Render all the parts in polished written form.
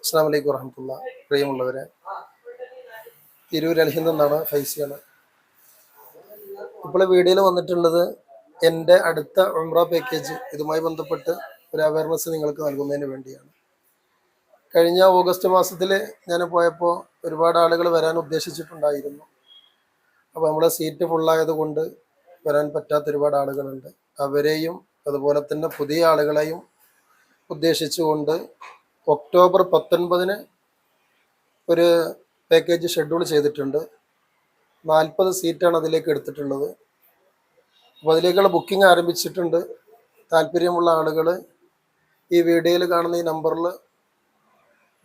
അസ്സലാമു അലൈക്കും വറഹ്മത്തുള്ളാഹി. പ്രിയമുള്ളവരെ, തിരൂർ അൽഹിന്ദ് എന്നാണ്, ഫൈസിയാണ്. ഇപ്പോൾ വീഡിയോയിൽ വന്നിട്ടുള്ളത് എൻ്റെ അടുത്ത ഉംറ പാക്കേജ് ഇതുമായി ബന്ധപ്പെട്ട് ഒരു അവയർനെസ് നിങ്ങൾക്ക് നൽകുന്നതിന് വേണ്ടിയാണ്. കഴിഞ്ഞ ഓഗസ്റ്റ് മാസത്തിൽ ഞാൻ പോയപ്പോൾ ഒരുപാട് ആളുകൾ വരാൻ ഉദ്ദേശിച്ചിട്ടുണ്ടായിരുന്നു. അപ്പോൾ നമ്മളെ സീറ്റ് ഫുള്ളായത് കൊണ്ട് വരാൻ പറ്റാത്ത ഒരുപാട് ആളുകളുണ്ട്. അവരെയും അതുപോലെ തന്നെ പുതിയ ആളുകളെയും ഉദ്ദേശിച്ചുകൊണ്ട് ഒക്ടോബർ 19 ഒരു പാക്കേജ് ഷെഡ്യൂൾ ചെയ്തിട്ടുണ്ട്. 40 സീറ്റാണ് അതിലേക്ക് എടുത്തിട്ടുള്ളത്. അപ്പോൾ അതിലേക്കുള്ള ബുക്കിംഗ് ആരംഭിച്ചിട്ടുണ്ട്. താല്പര്യമുള്ള ആളുകൾ ഈ വീഡിയോയിൽ കാണുന്ന ഈ നമ്പറിൽ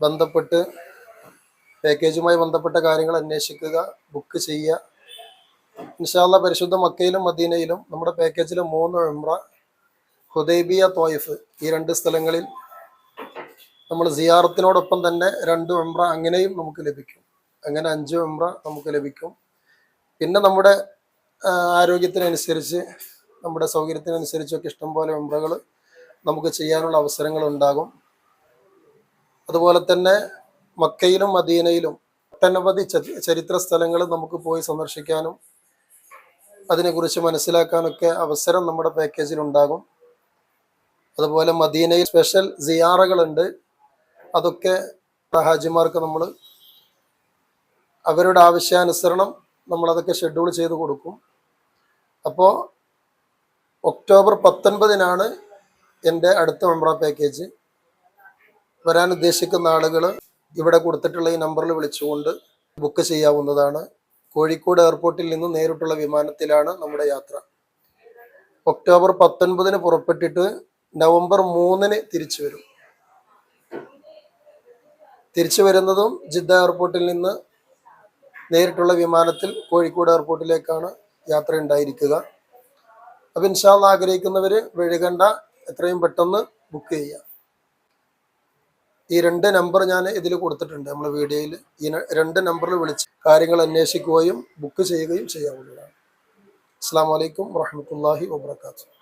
ബന്ധപ്പെട്ട് പാക്കേജുമായി ബന്ധപ്പെട്ട കാര്യങ്ങൾ അന്വേഷിക്കുക, ബുക്ക് ചെയ്യുക. ഇൻഷാ അല്ലാഹ് പരിശുദ്ധ മക്കയിലും മദീനയിലും നമ്മുടെ പാക്കേജിലെ 3 ഉംറ, ഹുദൈബിയ, ത്വായിഫ്, ഈ 2 സ്ഥലങ്ങളിൽ നമ്മൾ സിയാറത്തിനോടൊപ്പം തന്നെ 2 ഉംറ അങ്ങനെയും നമുക്ക് ലഭിക്കും. അങ്ങനെ 5 ഉംറ നമുക്ക് ലഭിക്കും. പിന്നെ നമ്മുടെ ആരോഗ്യത്തിനനുസരിച്ച്, നമ്മുടെ സൗകര്യത്തിനനുസരിച്ചൊക്കെ ഇഷ്ടംപോലെ ഉംറകൾ നമുക്ക് ചെയ്യാനുള്ള അവസരങ്ങൾ ഉണ്ടാകും. അതുപോലെ തന്നെ മക്കയിലും മദീനയിലും ഒട്ടനവധി ചരിത്ര സ്ഥലങ്ങൾ നമുക്ക് പോയി സന്ദർശിക്കാനും അതിനെക്കുറിച്ച് മനസ്സിലാക്കാനൊക്കെ അവസരം നമ്മുടെ പാക്കേജിൽ ഉണ്ടാകും. അതുപോലെ മദീനയിൽ സ്പെഷ്യൽ സിയാറകളുണ്ട്. അതൊക്കെ ഹാജിമാർക്ക് നമ്മൾ അവരുടെ ആവശ്യാനുസരണം നമ്മളതൊക്കെ ഷെഡ്യൂൾ ചെയ്ത് കൊടുക്കും. അപ്പോൾ ഒക്ടോബർ 19 എൻ്റെ അടുത്ത ഉംറ പാക്കേജ്. വരാൻ ഉദ്ദേശിക്കുന്ന ആളുകൾ ഇവിടെ കൊടുത്തിട്ടുള്ള ഈ നമ്പറിൽ വിളിച്ചുകൊണ്ട് ബുക്ക് ചെയ്യാവുന്നതാണ്. കോഴിക്കോട് എയർപോർട്ടിൽ നിന്ന് നേരിട്ടുള്ള വിമാനത്തിലാണ് നമ്മുടെ യാത്ര. ഒക്ടോബർ 19 പുറപ്പെട്ടിട്ട് നവംബർ 3 തിരിച്ചു വരും. തിരിച്ചു വരുന്നതും ജിദ്ദ എയർപോർട്ടിൽ നിന്ന് നേരിട്ടുള്ള വിമാനത്തിൽ കോഴിക്കോട് എയർപോർട്ടിലേക്കാണ് യാത്ര ഉണ്ടായിരിക്കുക. അപ്പം ഇൻഷാ അല്ലാഹ് ആഗ്രഹിക്കുന്നവർ വൈകണ്ട, എത്രയും പെട്ടെന്ന് ബുക്ക് ചെയ്യുക. ഈ 2 നമ്പർ ഞാൻ ഇതിൽ കൊടുത്തിട്ടുണ്ട്. നമ്മൾ വീഡിയോയിൽ ഈ 2 നമ്പറിൽ വിളിച്ച് കാര്യങ്ങൾ അന്വേഷിക്കുകയും ബുക്ക് ചെയ്യുകയും ചെയ്യാവുന്നതാണ്. അസ്സലാമു അലൈക്കും വറഹ്മത്തുള്ളാഹി വബറകാതുഹു.